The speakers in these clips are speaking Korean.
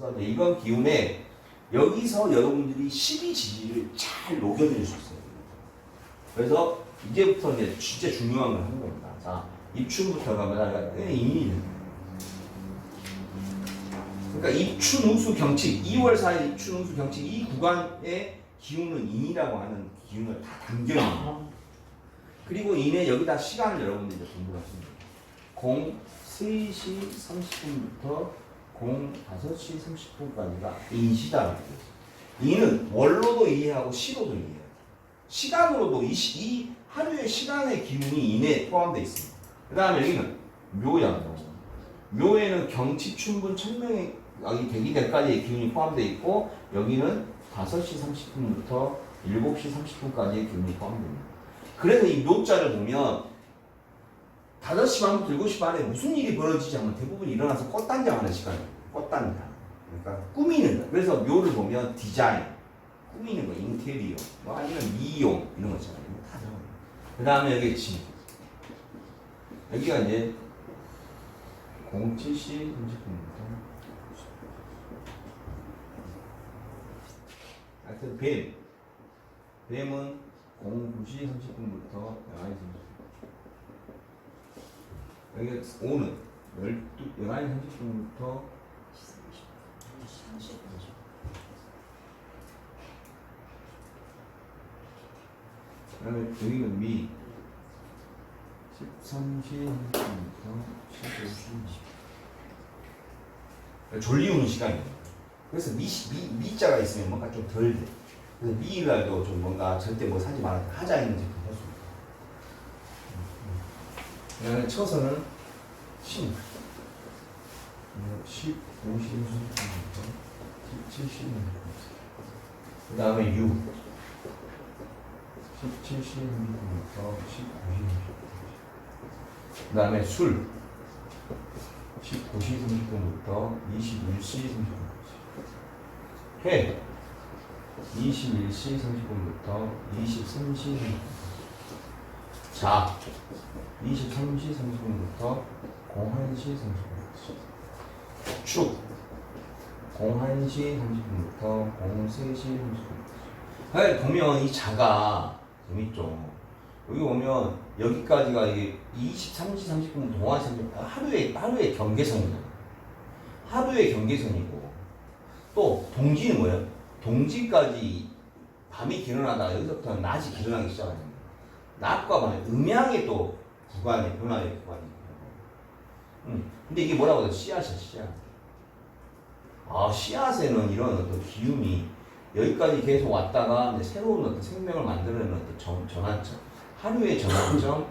그래서 이제 이번 기운에 여기서 여러분들이 12지지를 잘 녹여낼 수 있어요. 그래서 이제부터 이제 진짜 중요한 걸 하는 겁니다. 자, 입춘부터 가면 인이 그러니까 입춘 우수 경칙 2월 4일 입춘 우수 경칙 이 구간의 기운은 인이라고 하는 기운을 다 담겨있는. 그리고 인에 여기다 시간을 여러분들이 이제 공부를 하십니다. 03시 30분부터 05시 30분까지가 인시다라고 해요. 인은 월로도 이해하고 시로도 이해해요. 시간으로도 이 하루의 시간의 기운이 인에 포함되어 있습니다. 그 다음에 여기는 묘야. 묘에는 경치, 춘분, 천명의 여기 대기대까지의 기운이 포함되어 있고 여기는 5시 30분부터 7시 30분까지의 기운이 포함됩니다. 그래서 이 묘자를 보면 5시 반부터 7시 반에 무슨 일이 벌어지지 않으면 대부분 일어나서 꽃단장하는 시간이에요. 꽃단장. 그러니까 꾸미는 거. 그래서 묘를 보면 디자인, 꾸미는 거, 인테리어, 뭐 아니면 미용 이런 거 있잖아요. 다 들어가요. 그 다음에 여기 진. 여기가 이제 07시 30분부터 하여튼 뱀은 09시 30분부터 11시 30분. 여기가 5는 11시 30분부터 그 다음에 여기는 미 13시 30분부터 15시 졸리우는 시간이에요. 그래서 미자가 있으면 뭔가 좀 덜 돼. 그래서 미일날도 좀 뭔가 절대 뭐 사지 말아 하자 있는지 할 수 있고. 그다음에 처서는 신 15시 30분부터 17시 그 다음에 유 17시 30분부터 19시 30분까지. 그 다음에 술 19시 30분부터 21시 30분까지. 해 21시 30분부터 23시 30분까지. 자 23시 30분부터 01시 30분까지. 축 01시 30분부터 03시 30분까지. 보면 이 자가 재밌죠. 여기 오면 여기까지가 이게 23시 30분 동안 하루의 경계선이잖아요. 하루의 경계선이고 또 동지는 뭐예요? 동지까지 밤이 길어나다가 여기서부터 낮이 길어나기 시작합니다. 낮과 밤의 음양의 또 구간의 변화의 구간이 있고. 근데 이게 뭐라고 해요? 씨앗이야, 씨앗. 씨앗에는 이런 어떤 기운이 여기까지 계속 왔다가 이제 새로운 어떤 생명을 만들어내는 어떤 전환점, 하루의 전환점,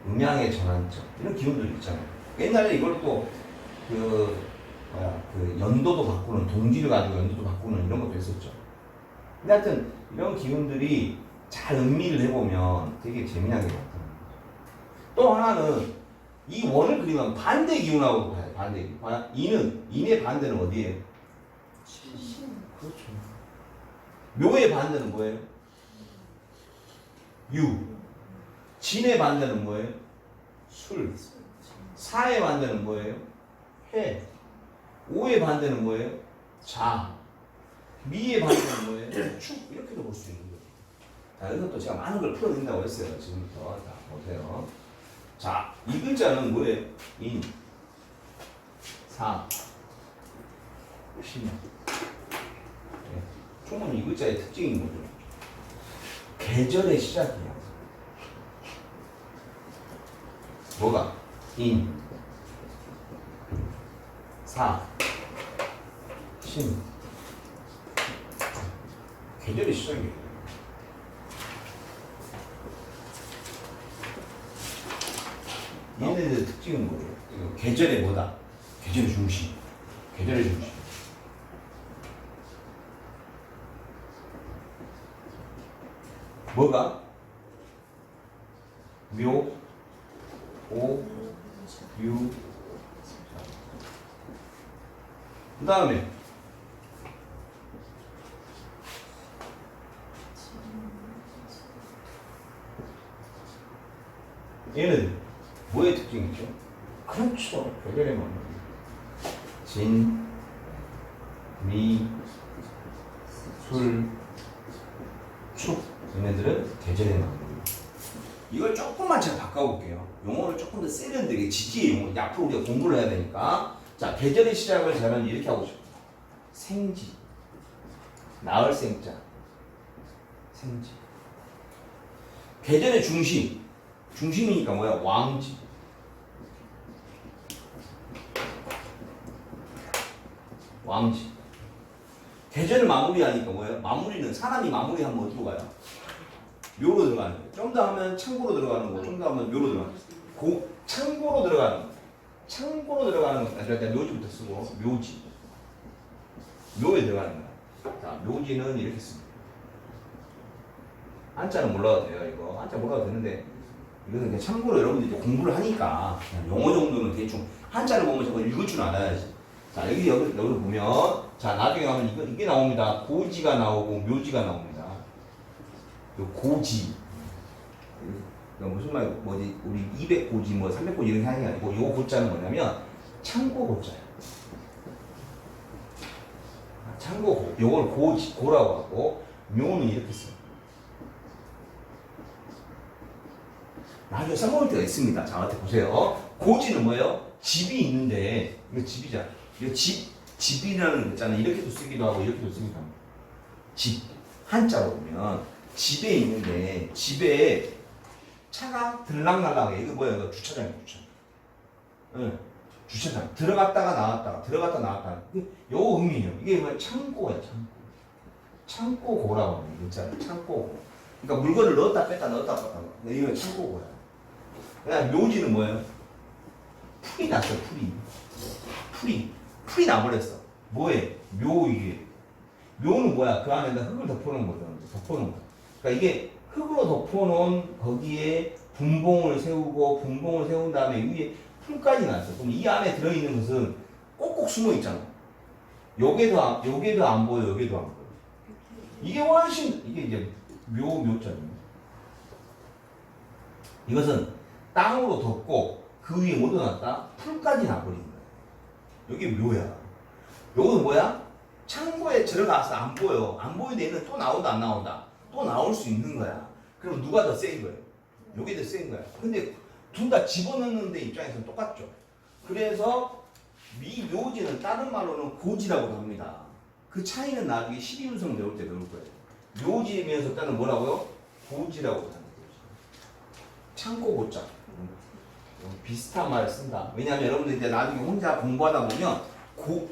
음양의 전환점 이런 기운들이 있잖아요. 옛날에 이걸 또 그 연도도 바꾸는 동지를 가지고 연도도 바꾸는 이런 것도 있었죠. 근데 하여튼 이런 기운들이 잘 음미를 해보면 되게 재미나게 나타납니다. 또 하나는 이 원을 그리면 반대 기운하고 봐요. 반대 기운. 인의 반대는 어디예요? 그렇죠. 묘의 반대는 뭐예요? 유. 진의 반대는 뭐예요? 술. 사의 반대는 뭐예요? 해. 오의 반대는 뭐예요? 자. 미의 반대는 뭐예요? 축. 이렇게도 볼 수 있는 거예요. 자, 여기서 또 제가 많은 걸 풀어낸다고 했어요. 지금부터. 자, 보세요. 자, 이 글자는 뭐예요? 인. 사. 신. 총은 이 글자의 특징인 거죠. 계절의 시작이야. 뭐가? 인, 사, 신. 계절의 시작이에요. 얘네들의 특징은 뭐예요? 계절의 뭐다? 계절의 중심. 계절의 중심. 뭐가? 묘, 오, 유. 그 다음에 얘는 뭐의 특징이죠? 그렇죠. 계절의 뭐 진, 미, 술, 축. 얘네들은 계절의 나무예요. 이걸 조금만 제가 바꿔볼게요. 용어를 조금 더 세련되게 지지의 용어. 앞으로 우리가 공부를 해야 되니까. 자, 계절의 시작을 저는 이렇게 하고 싶어요. 생지. 나을 생자. 생지. 계절의 중심. 중심이니까 뭐야? 왕지. 왕지. 계절을 마무리하니까 뭐예요? 마무리는 사람이 마무리하면 어디로 가요? 묘로 들어가는 거예요. 좀 더 하면 창고로 들어가는 거, 좀 더 하면 묘로 들어가는 거. 창고로 들어가는 거. 창고로 들어가는 거. 일단 묘지부터 쓰고 묘지. 묘에 들어가는 거야. 자, 묘지는 이렇게 씁니다. 한자는 몰라도 돼요, 이거. 한자 몰라도 되는데 이거는 그냥 참고로 여러분들이 이제 공부를 하니까 그냥 용어 정도는 대충 한자를 보면 저거 읽을 줄 알아야지. 자, 여기 보면 자, 나중에 가면 이게 나옵니다. 고지가 나오고 묘지가 나옵니다. 요 고지. 무슨 말 뭐지? 우리 200고지 뭐 300고지 이런 게 아니고 요 고자는 뭐냐면 창고 고자예요. 창고 요걸 고라고 하고 묘는 이렇게 써요. 나중에 써먹을 때가 있습니다. 자, 어떻게 보세요. 고지는 뭐예요? 집이 있는데 이거 집이잖아. 이거 집이라는 거 있잖아. 이렇게도 쓰기도 하고 이렇게도 쓰기도 합니다. 집 한자로 보면 집에 있는데 집에 차가 들락날락해. 이거 뭐야? 이거 주차장이야, 주차장. 응. 주차장. 들어갔다가 나왔다가 들어갔다 나왔다가. 요 의미예요. 이게 뭐야? 창고야, 창고. 창고고라고 하는 거 있잖아. 창고고. 그러니까 물건을 넣었다 뺐다 넣었다 뺐다. 이거 창고고야. 그냥 묘지는 뭐예요? 풀이 났어, 풀이 나버렸어. 뭐해? 묘 이게. 묘는 뭐야? 그 안에다 흙을 덮어놓은 거잖아. 덮어놓은 거. 그러니까 이게 흙으로 덮어놓은 거기에 분봉을 세운 다음에 위에 풀까지 났어. 그럼 이 안에 들어있는 것은 꼭꼭 숨어 있잖아. 여기도 안 보여, 여기도 안 보여. 이게 훨씬, 이게 이제 묘자입니다. 이것은 땅으로 덮고 그 위에 뭐 넣어놨다? 풀까지 나버린 거야. 여기 묘야. 요건 뭐야? 창고에 들어가서 안 보여. 안 보이는데 얘는 또 나온다, 안 나온다? 또 나올 수 있는 거야. 그럼 누가 더 센 거예요? 요게 더 센 거야. 근데 둘 다 집어넣는 데 입장에서는 똑같죠. 그래서 미묘지는 다른 말로는 고지라고 합니다. 그 차이는 나중에 12운성 배울 때 배울 거예요. 묘지의 면석자는 뭐라고요? 고지라고 하는 거죠. 창고 고자. 비슷한 말을 쓴다. 왜냐하면 여러분들 이제 나중에 혼자 공부하다 보면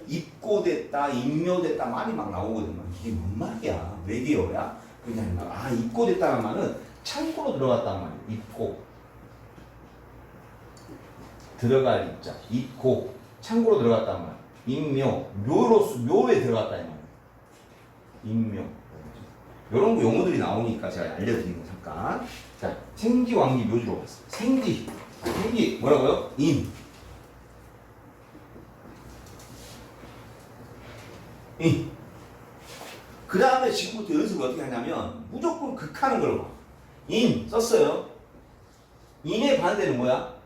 입고됐다, 임묘됐다 말이 막 나오거든요. 이게 뭔 말이야? 외계어야? 그냥 입고됐다는 말은 창고로 들어갔단 말이에요. 입고. 들어갈 입자. 입고. 창고로 들어갔단 말이에요. 임묘. 묘에 들어갔다 이 말이에요. 임묘. 이런 거 용어들이 나오니까 제가 알려드린 거 잠깐. 자, 생지, 왕지, 묘지로 갔어요. 생지. 생지 뭐라고요? 임. 그 다음에 지금부터 연습을 어떻게 하냐면 무조건 극하는 걸 봐. 인 썼어요. 인의 반대는 뭐야?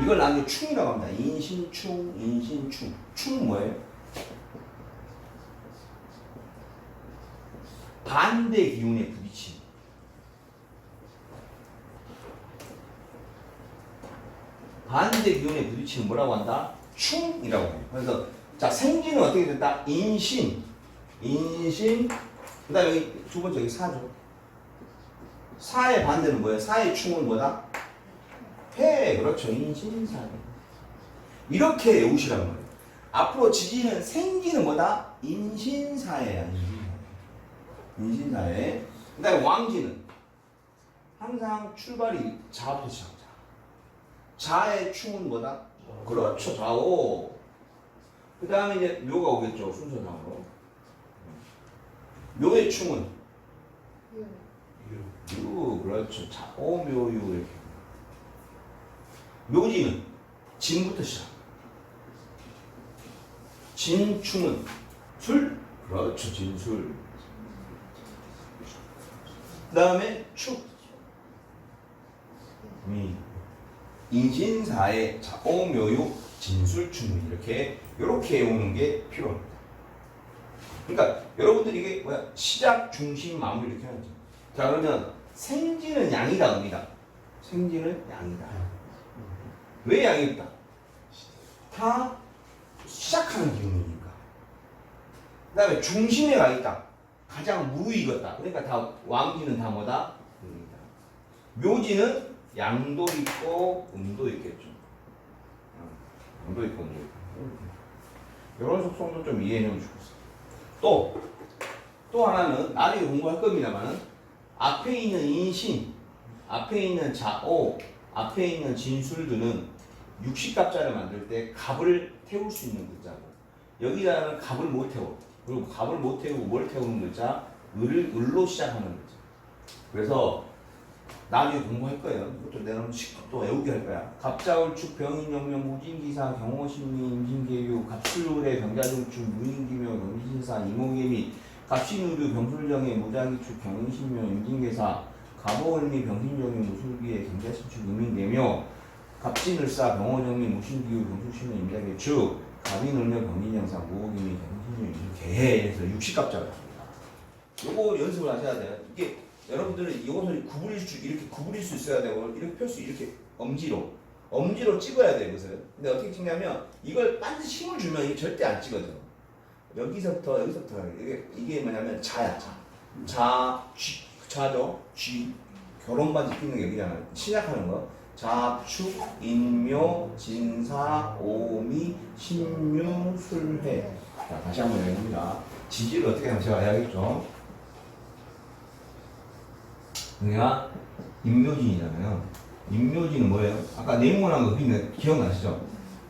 이걸 나중에 충이라고 합니다. 인신충, 인신충. 충은 뭐예요? 반대 기운에 부딪히는. 반대 기운에 부딪히는 뭐라고 한다? 충이라고 해요. 그래서 자, 생기는 어떻게 됐다? 인신, 그 다음에 여기 두 번째 여기 사죠. 사의 반대는 뭐예요? 사의 충은 뭐다? 폐. 그렇죠. 인신사회. 이렇게 외우시란 말이에요. 앞으로 지지는 생기는 뭐다? 인신사회야. 인신사회. 그 다음에 왕지는 항상 출발이 자부터 시작하자. 자의 충은 뭐다? 그렇죠. 좌오. 그 다음에 이제 묘가 오겠죠. 순서상으로. 묘의 충은? 유. 그렇죠. 좌오, 묘, 유. 이렇게. 묘지는 진부터 시작. 진충은 술. 그렇죠. 진술. 그 다음에 축. 미. 인신사의 자오 묘유 진술충 이렇게 외우는 게 필요합니다. 그러니까 여러분들이 이게 뭐야 시작 중심 마무리 이렇게 하죠. 자 그러면 생지는 양이다 의미다. 생지는 양이다. 왜 양일까? 다 시작하는 기운이니까. 그 다음에 중심에 가 있다. 가장 무의익었다. 그러니까 다 왕지는 다 뭐다? 음이다. 묘지는 양도 있고 음도 있겠죠. 양도 있고 음도 있고. 이런 속성도 좀 이해해 주겠습니다. 또 하나는 나중에 공부할 겁니다만은 앞에 있는 인신, 앞에 있는 자오, 앞에 있는 진술들은 육식갑자를 만들 때 갑을 태울 수 있는 글자고 여기다는 갑을 못 태워. 그리고 갑을 못 태우고 뭘 태우는 글자? 을로 시작하는 글자. 그래서 나중에 공부할 거예요. 이것도 내가 또 외우게 할 거야. 갑자울축, 병인영명, 무진기사, 경호신미, 임진계유, 갑술의 병자중축, 무인기묘, 경신사, 이모개미, 갑신우류, 병술정의, 무장기축, 경인신묘, 임진계사, 갑오을미, 병신정의, 무술기의, 경자신축, 의민계묘, 갑진을사, 병호정미, 무신기유, 병술신묘, 임자계축, 갑인을며, 병진영사, 무호기미, 경신신묘, 임진계해에서 육식갑자가 있습니다. 요거 연습을 하셔야 돼요. 이게 여러분들은 이것을 이렇게 구부릴 수 있어야 되고 이렇게 펼 수 이렇게 엄지로 찍어야 돼요 이것을. 근데 어떻게 찍냐면 이걸 반드시 힘을 주면 이게 절대 안 찍어져. 여기서부터 이게 뭐냐면 자야 자죠. 쥐 결혼반지 끼는 게 여기잖아요. 시작하는 거 자축 인묘 진사 오미 신유 술해. 자 다시 한번 얘기합니다. 지지를 어떻게 하면 제가 해야겠죠. 그러니까 임묘진이잖아요. 임묘진은 뭐예요? 아까 네모난 거 기억나시죠?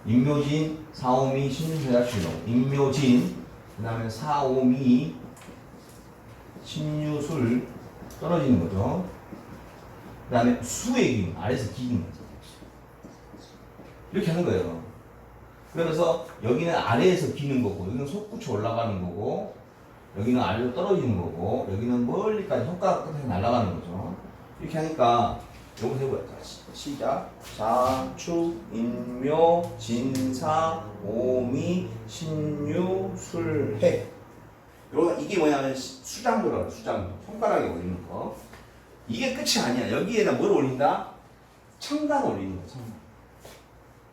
임묘진, 사오미, 신유술야출동. 임묘진, 그 다음에 사오미, 신유술 떨어지는 거죠. 그 다음에 수의 기운, 아래에서 기는 거죠. 이렇게 하는 거예요. 그러면서 여기는 아래에서 기는 거고, 여기는 솟구쳐 올라가는 거고, 여기는 아래로 떨어지는 거고 여기는 멀리까지 손가락 끝에 날아가는 거죠. 이렇게 하니까 요거 해보자. 시작. 자축 인묘 진사 오미 신유 술해. 이게 뭐냐면 수장도라고 해요. 수장도. 손가락에 올리는 거. 이게 끝이 아니야. 여기에다 뭘 올린다? 청단 올리는 거야.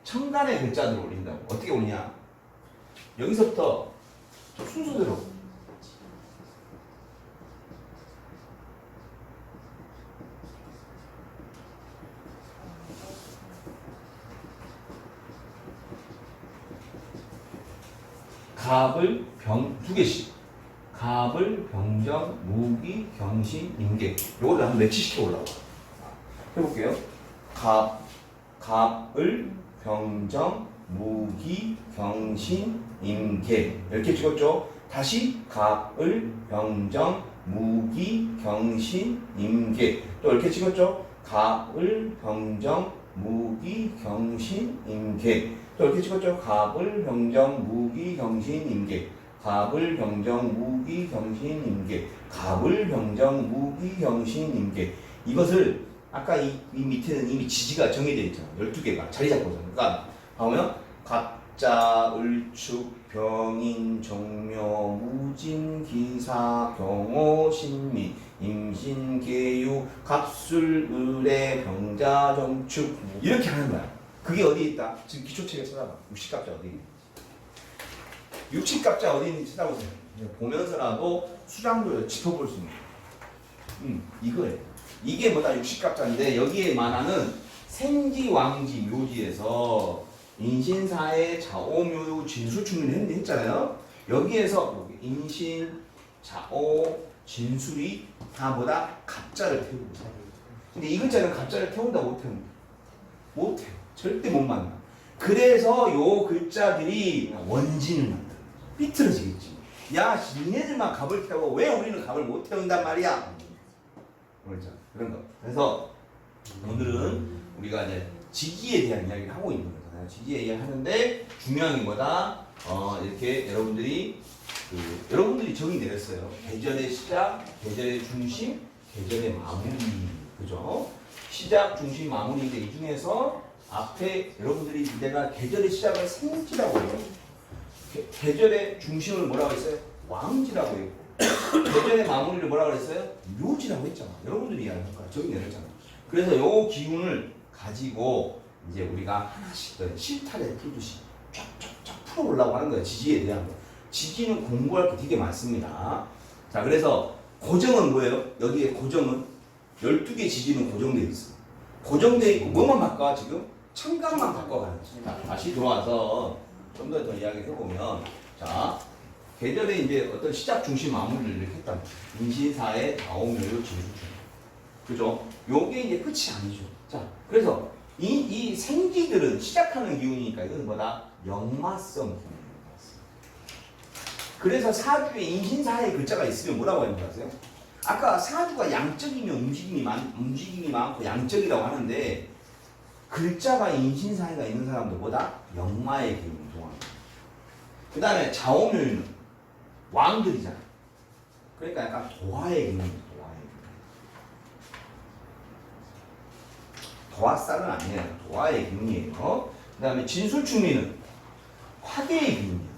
청단의 글자들을 올린다고. 어떻게 올리냐? 여기서부터 순서대로 갑을 두 개씩. 갑을 병정 무기 경신 임계. 요거를 한번 매치시켜 올라와. 해볼게요. 갑을 병정 무기 경신 임계 이렇게 찍었죠. 다시 갑을 병정 무기 경신 임계 또 이렇게 찍었죠. 갑을 병정 무기 경신 임계 또 이렇게 찍었죠. 갑을 병정 무기 경신 임계 갑을 병정 무기 경신 임계 갑을 병정 무기 경신 임계. 이것을 아까 이 밑에는 이미 지지가 정해져 있잖아. 12개가 자리 잡고 있잖아. 그러니까 보면 갑자 을축 병인 정묘 무진 기사 경호 신미 임신 계유 갑술 을의 병자 정축 이렇게 하는 거야. 그게 어디에 있다? 지금 기초책에 찾아봐. 육식갑자 어디 있니? 육식갑자 어디 있는지 찾아보세요. 보면서라도 수장도를 짚어볼 수 있는 이거예요. 이게 뭐다? 육식갑자인데 여기에 말하는 생지 왕지 묘지에서 인신사의 자오묘유 진술충을 했잖아요. 여기에서 인신, 자오, 진술이 다 뭐다? 갑자를 태우고 있어요. 근데 이 글자는 갑자를 태운다 못 태운다? 못 태워. 절대 못 만나. 그래서 요 글자들이 원진을 만들어. 삐뚤어지겠지. 야, 니네들만 갑을 태워. 왜 우리는 갑을 못 태운단 말이야? 그렇죠. 그런 거. 그래서 오늘은 우리가 이제 지지에 대한 이야기를 하고 있는 거잖아요. 지지에 이야기 하는데 중요한 게 뭐다? 이렇게 여러분들이 여러분들이 내렸어요. 계절의 시작, 계절의 중심, 계절의 마무리. 그죠? 시작, 중심, 마무리인데 이 중에서 앞에 여러분들이 내가 계절의 시작을 생지라고 해요. 계절의 중심을 뭐라고 했어요? 왕지라고 했고 계절의 마무리를 뭐라고 했어요? 묘지라고 했잖아. 여러분들이 이해할 거야. 저기 내렸잖아. 그래서 요 기운을 가지고 이제 우리가 하나씩 더 실타래 풀듯이 쫙쫙쫙 풀어보려고 하는 거예요. 지지에 대한 거. 지지는 공부할 게 되게 많습니다. 자, 그래서 고정은 뭐예요? 여기에 고정은 12개 지지는 고정되어 있어. 고정되어 있고 뭐만 바꿔 지금? 청각만 바꿔가는 거죠. 자, 다시 들어와서 좀 더 이야기를 해보면 자, 계절의 이제 어떤 시작 중심 마무리를 이렇게 했다. 인신사의 다오묘요 진수충. 그죠? 요게 이제 끝이 아니죠. 자, 그래서 이 생기들은 시작하는 기운이니까 이건 뭐다? 역마성 기운입니다. 그래서 사주에 인신사의 글자가 있으면 뭐라고 하는 줄 아세요? 아까 사주가 양적이면 움직임이 많고 양적이라고 하는데 글자가 인신사회가 있는 사람도 보다 역마의 기운이 동합니다. 그 다음에 자오묘는 왕들이잖아. 그러니까 약간 도화의 기운입니다. 도화살은 아니에요. 도화의 기운이에요. 그 다음에 진술충미는 화계의 기운이에요.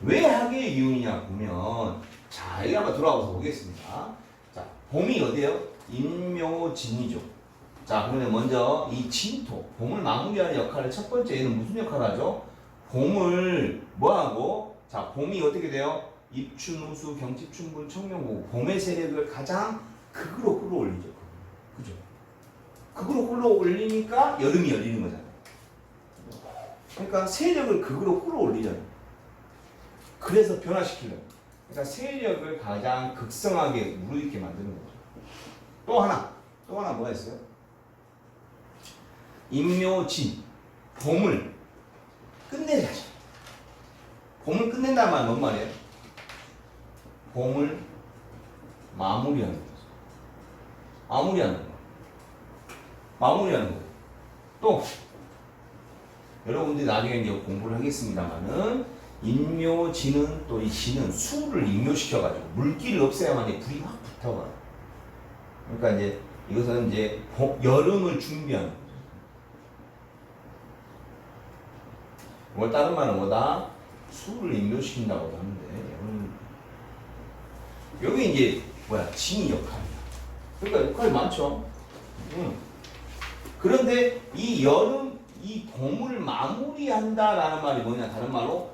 왜 화계의 기운이냐 보면 자, 여기 한번 돌아와서 보겠습니다. 자, 봄이 어디예요? 인묘진이죠. 자, 그러면 먼저 이 진토, 봄을 마무리하는 역할을 첫 번째 얘는 무슨 역할을 하죠? 봄을 뭐하고? 자, 봄이 어떻게 돼요? 입춘, 우수, 경칩, 춘분, 청명고 봄의 세력을 가장 극으로 끌어올리죠. 그죠? 극으로 끌어올리니까 여름이 열리는 거잖아요. 그러니까 세력을 극으로 끌어올리잖아요. 그래서 변화시키려고. 그러니까 세력을 가장 극성하게 무르익게 만드는 거죠. 또 하나 뭐가 있어요? 인묘진, 봄을 끝내자죠. 봄을 끝낸다는 말은 뭔 말이에요? 봄을 마무리하는 거죠. 마무리하는 거예요. 마무리하는 거예요. 또 여러분들이 나중에 이제 공부를 하겠습니다만은 인묘진은 또 이 진은 수를 인묘시켜가지고 물기를 없애야만 이제 불이 확 붙어가. 그러니까 이제 이것은 이제 여름을 준비하는 거죠. 뭐 다른 말은 뭐다? 수를 인묘시킨다고도 하는데 여기 이제 뭐야? 진이 역할이야. 그러니까 역할이 많죠. 그런데 이 여름, 이 봄을 마무리한다라는 말이 뭐냐? 다른 말로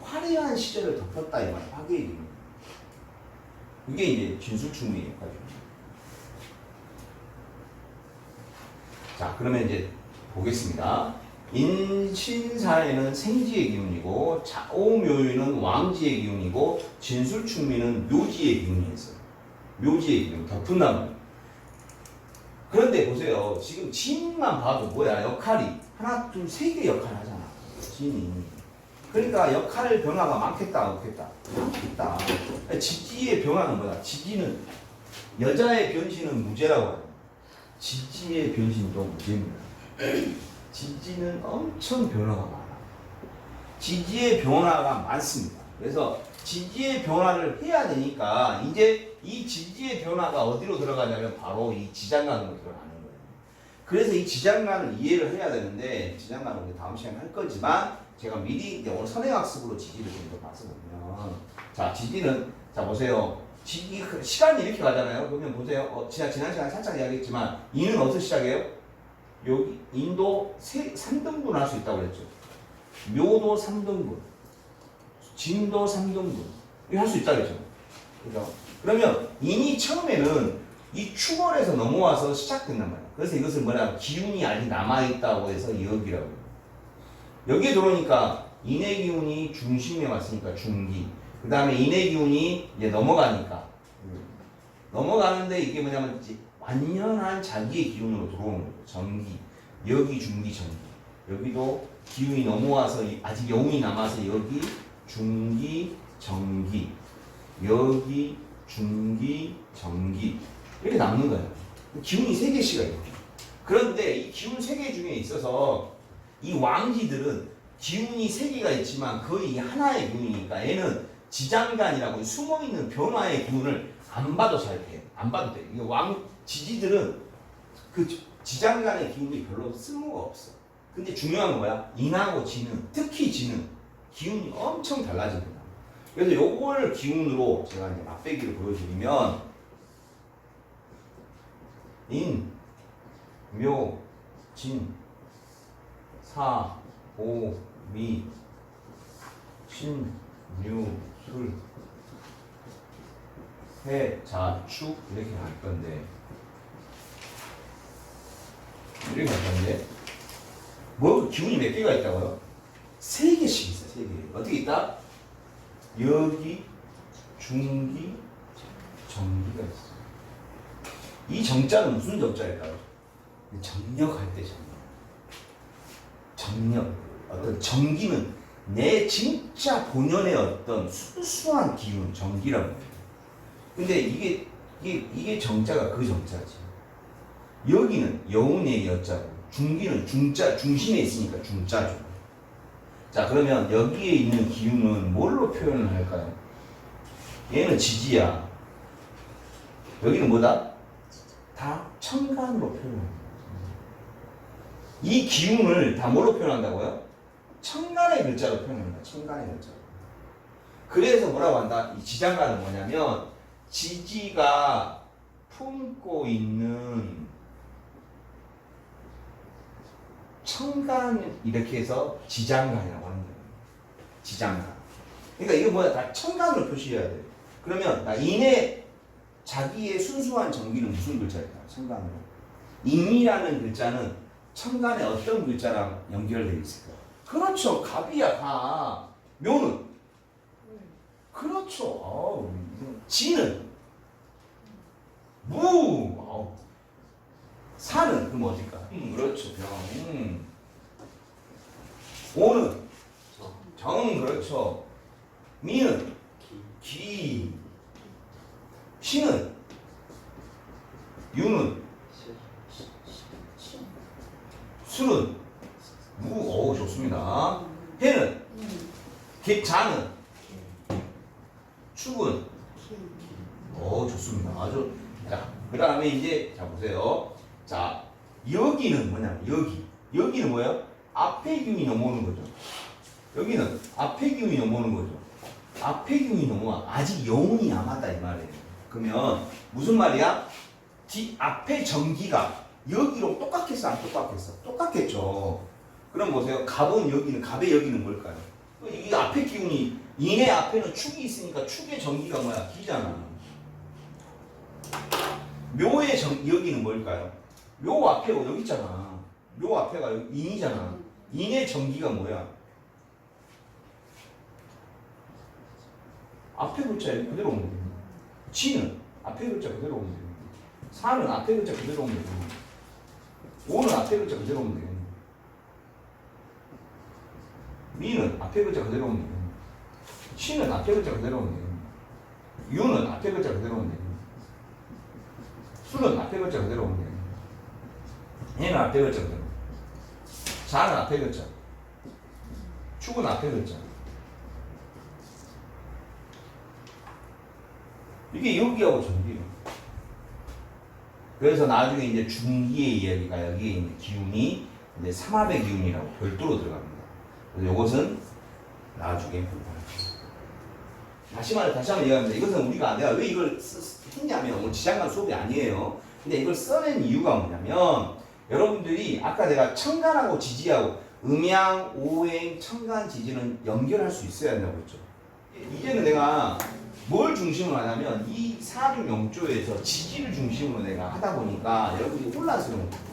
화려한 시절을 덮었다 이 말. 화계의 기운. 이게 이제 진술충미의 역할입니다. 자, 그러면 이제 보겠습니다. 인신사에는 생지의 기운이고 자오묘유는 왕지의 기운이고 진술충미는 묘지의 기운이 있어요. 묘지의 기운, 덮은다는 거예요. 그런데 보세요. 지금 진만 봐도 뭐야? 역할이 하나, 둘, 세 개 역할을 하잖아. 진이. 그러니까 역할 변화가 많겠다, 없겠다? 많겠다. 지지의 변화는 뭐야? 지지는 여자의 변신은 무죄라고 해요. 지지의 변신도 무죄입니다. 지지는 엄청 변화가 많아. 지지의 변화가 많습니다. 그래서 지지의 변화를 해야 되니까 이제 이 지지의 변화가 어디로 들어가냐면 바로 이 지장간으로 들어가는 거예요. 그래서 이 지장간을 이해를 해야 되는데 지장간은 우리 다음 시간에 할 거지만 제가 미리 이제 오늘 선행학습으로 지지를 좀 더 봐서 보면 자, 지지는 자 보세요. 시간이 이렇게 가잖아요. 그러면 보세요. 지난 시간에 살짝 이야기했지만 이는 어디서 시작해요? 여기 인도 3등분 할 수 있다고 그랬죠. 묘도 3등분, 진도 3등분 이거 할 수 있다고 그랬죠. 그죠? 그러면 인이 처음에는 이 축월에서 넘어와서 시작된단 말이에요. 그래서 이것을 뭐냐 기운이 아직 남아있다고 해서 여기라고 해요. 여기에 들어오니까 인의 기운이 중심에 왔으니까 중기. 그 다음에 인의 기운이 이제 넘어가는데 이게 뭐냐면 이제 완연한 자기의 기운으로 들어오는 거예요. 정기. 여기 중기 정기. 여기도 기운이 넘어와서 아직 영운이 남아서 여기 중기 정기. 여기 중기 정기. 이렇게 남는 거예요. 기운이 3개씩가 있어요. 그런데 이 기운 3개 중에 있어서 이 왕지들은 기운이 3개가 있지만 거의 하나의 기운이니까 얘는 지장간이라고 숨어있는 변화의 기운을 안 봐도 잘 돼요. 안 봐도 돼요. 지지들은 지장 간의 기운이 별로 쓸모가 없어. 근데 중요한 건 뭐야? 인하고 지는, 특히 지는 기운이 엄청 달라집니다. 그래서 요걸 기운으로 제가 이제 맛배기를 보여드리면 인, 묘, 진, 사, 오, 미, 신, 묘, 술, 해, 자, 축 이렇게 갈 건데 이렇게 갈 건데 뭐 기운이 몇 개가 있다고요? 3개씩 있어요. 3개. 어떻게 있다? 여기, 중기, 정기가 있어. 이 정자는 무슨 정자일까요? 정력할 때 정력. 어떤 정기는 내 진짜 본연의 어떤 순수한 기운, 정기라고 해요. 근데 이게 정자가 그 정자지. 여기는 여운의 여자고, 중기는 중자, 중심에 있으니까 중자죠. 자, 그러면 여기에 있는 기운은 뭘로 표현을 할까요? 얘는 지지야. 여기는 뭐다? 다 천간으로 표현합니다. 이 기운을 다 뭘로 표현한다고요? 천간의 글자로 표현합니다. 천간의 글자로. 그래서 뭐라고 한다? 이 지장간은 뭐냐면 지지가 품고 있는 천간 이렇게 해서 지장간이라고 하는 거예요. 지장간. 그러니까 이거 뭐야? 다 천간으로 표시해야 돼. 그러면 인의 자기의 순수한 정기는 무슨 글자일까? 천간으로. 인이라는 글자는 천간의 어떤 글자랑 연결되어 있을까? 그렇죠. 갑이야, 갑. 묘는? 그렇죠. 지는? 무. 사는? 그럼 어딜까? 그렇죠. 병. 오는? 정. 그렇죠. 미는? 기. 신은? 유는? 술은? 무. 좋습니다. 해는? 자는? 축은? 좋습니다. 아주. 자, 그 다음에 이제, 자, 보세요. 자, 여기는 뭐냐면, 여기는 뭐예요? 앞에 기운이 넘어오는 거죠. 여기는 앞에 기운이 넘어오는 거죠. 앞에 기운이 넘어와. 아직 여운이 남았다, 이 말이에요. 그러면, 무슨 말이야? 앞에 전기가 여기로 똑같겠어, 안 똑같겠어? 똑같겠죠. 그럼 보세요. 갑의 여기는 뭘까요? 이 앞에 기운이, 인의 앞에는 축이 있으니까 축의 전기가 뭐야? 기잖아. 묘의 여기는 뭘까요? 묘 앞에가 여기 있잖아. 묘 앞에가 인이잖아. 인의 전기가 뭐야? 앞에 글자 그대로 오면 됩니다. 지는 앞에 글자 그대로 오면 됩니다. 사는 앞에 글자 그대로 오면 됩니다. 오는 앞에 글자 그대로 오면 됩니다. 미는 앞에 글자 그대로 오면 됩니다. 신은 앞에 글자 그대로 오면 됩니다. 유는 앞에 글자 그대로 오면 됩니다. 수는 앞에 글자 그대로 오면 됩니다. 해는 앞에 글자 그대로. 자는 앞에 글자. 축은 앞에 글자. 이게 여기하고 전기예요. 그래서 나중에 이제 중기의 이야기가 여기에 있는 기운이 이제 삼합의 기운이라고 별도로 들어갑니다. 그래서 이것은 나중에 공부할게요. 다시 한번 얘기합니다. 이것은 내가 왜 이걸 했냐면 오늘 지장간 수업이 아니에요. 근데 이걸 써낸 이유가 뭐냐면 여러분들이 아까 내가 천간하고 지지하고 음양, 오행, 천간, 지지는 연결할 수 있어야 한다고 했죠. 이제는 내가 뭘 중심으로 하냐면 이 사주 명조에서 지지를 중심으로 내가 하다 보니까 여러분이 혼란스러운 거예요.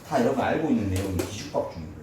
다 여러분 알고 있는 내용이 기축법 중이에요.